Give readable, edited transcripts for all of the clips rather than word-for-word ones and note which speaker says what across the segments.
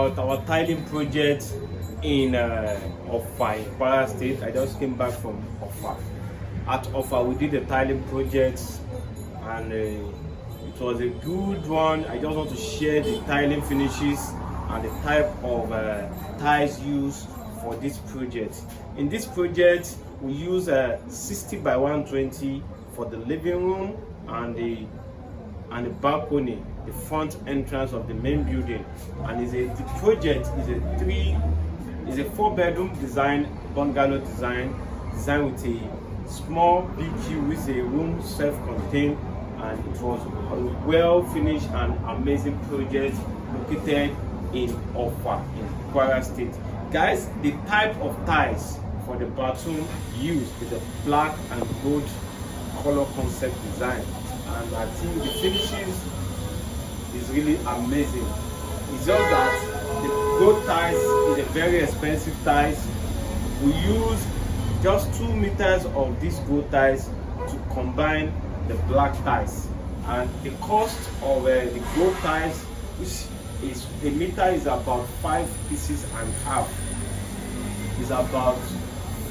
Speaker 1: about our tiling project in Offa, in Kwara State. I just came back from Offa. At Offa, we did a tiling project, and it was a good one. I just want to share the tiling finishes and the type of tiles used for this project. In this project, we use a 60 by 120 for the living room and the balcony, the front entrance of the main building. And the project is a 4-bedroom design, bungalow design with a small BQ with a room self-contained, and it was a well finished and amazing project located in Offa in Kwara State. Guys, the type of tiles for the bathroom used is a black and gold color concept design, and I think the finishes is really amazing. It's just that the gold tiles is a very expensive tiles. We use just 2 meters of these gold tiles to combine the black tiles, and the cost of the gold tiles, which is a meter, is about 5 pieces and half, is about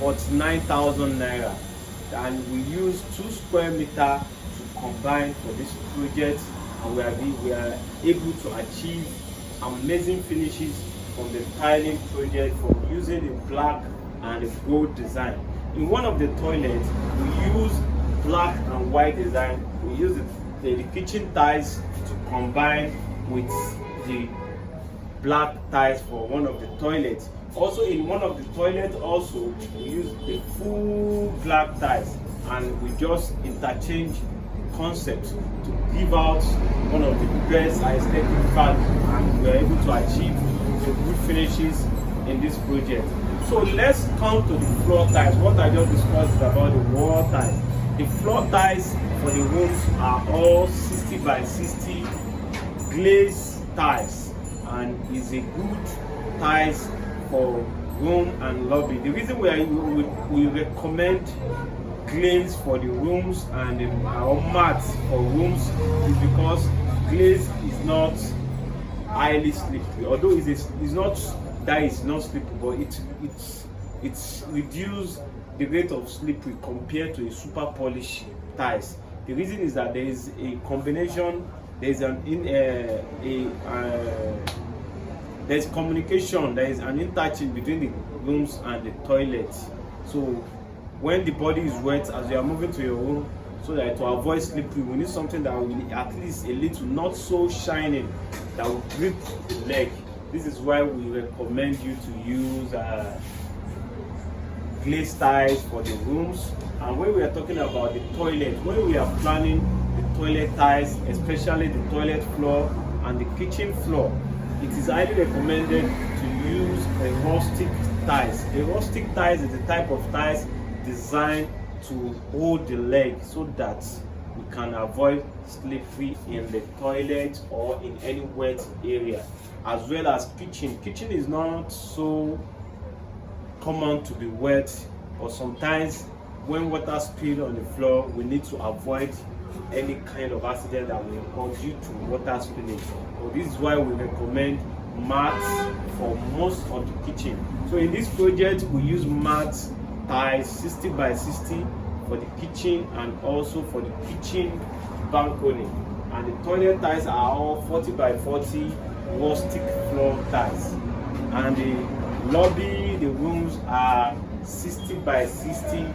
Speaker 1: 49,000 naira, and we use 2 square meter to combine for this project, and we are able to achieve amazing finishes from the tiling project from using the black and the gold design. In one of the toilets, we use black and white design. We use the kitchen tiles to combine with the black tiles for one of the toilets. Also, in one of the toilets, also we use the full black tiles, and we just interchange concepts to give out one of the best aesthetic value, and we are able to achieve the good finishes in this project. So let's come to the floor tiles. What I just discussed is about the wall tiles. The floor tiles for the rooms are all 60 by 60 glazed tiles, and is a good tiles for room and lobby. The reason we recommend glaze for the rooms and our mats for rooms is because glaze is not highly slippery. Although it's not that it's not slippery, but it's reduced the rate of slippery compared to a super polished tiles. The reason is that there is a combination, there's communication, there is an interchange between the rooms and the toilet. So when the body is wet, as you are moving to your room, so that to avoid slippery, we need something that will at least a little, not so shining, that will grip the leg. This is why we recommend you to use glaze tiles for the rooms. And when we are talking about the toilet, when we are planning the toilet tiles, especially the toilet floor and the kitchen floor, it is highly recommended to use a rustic tiles. A rustic tiles is the type of tiles designed to hold the leg so that we can avoid slippery in the toilet or in any wet area. As well as kitchen. Kitchen is not so common to be wet, or sometimes when water spills on the floor, we need to avoid any kind of accident that will occur due to water spilling. So this is why we recommend mats for most of the kitchen. So in this project, we use mats tiles 60 by 60 for the kitchen and also for the kitchen balcony. And the toilet tiles are all 40 by 40 rustic floor tiles. And the lobby, the rooms are 60 by 60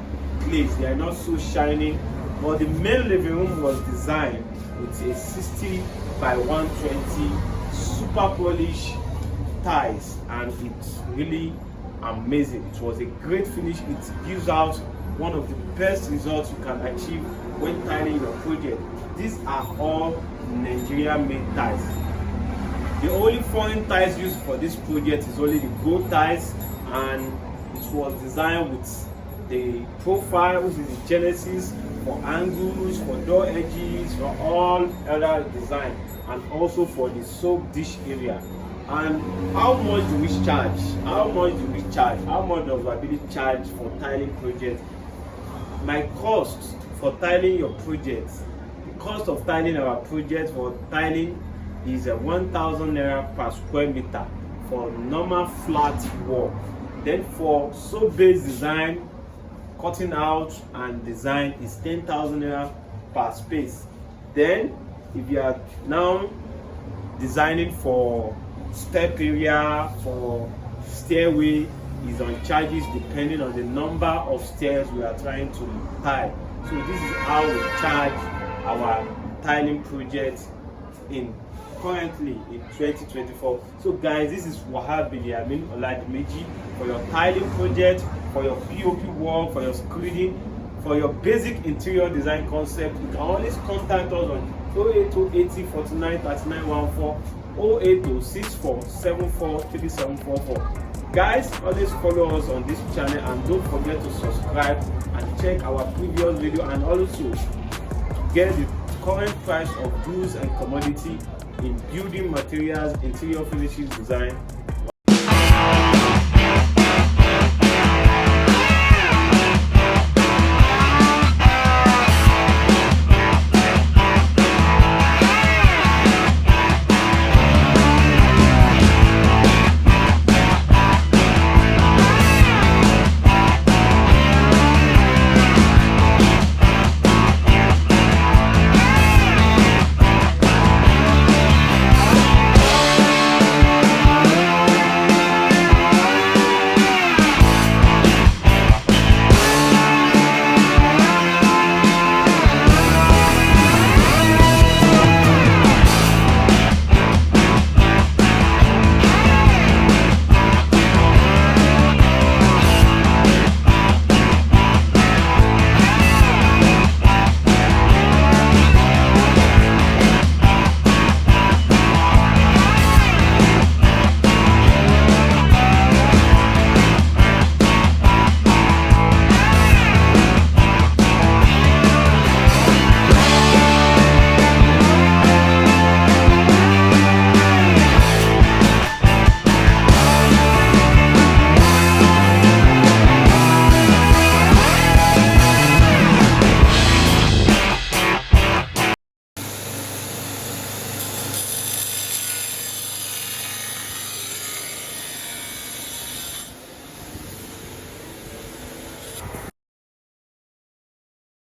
Speaker 1: glaze. They are not so shiny, but the main living room was designed with a 60 by 120 super polished tiles, and it's really amazing. It was a great finish. It gives out one of the best results you can achieve when tiling your project. These are all Nigeria made tiles. The only foreign tiles used for this project is only the gold tiles, and it was designed with the profile, which is the genesis, for angles, for door edges, for all other design, and also for the soap dish area. And how much do we charge? How much does Ability charge for tiling project? My cost for tiling your project, the cost of tiling our project for tiling is 1,000 naira per square meter for normal flat wall. Then for soap-based design, cutting out and design is 10,000 naira per space. Then if you are now designing for step area, for stairway, is on charges depending on the number of stairs we are trying to tile. So this is how we charge our tiling project in currently in 2024. So guys, this is Wahab Biliamin Oladimeji for your tiling project, for your POP work, for your screening, for your basic interior design concept. You can always contact us on 082 80 49 39 14, 082 64 74 3744. Guys, always follow us on this channel and don't forget to subscribe and check our previous video, and also get the current price of goods and commodity in building materials, interior finishes design,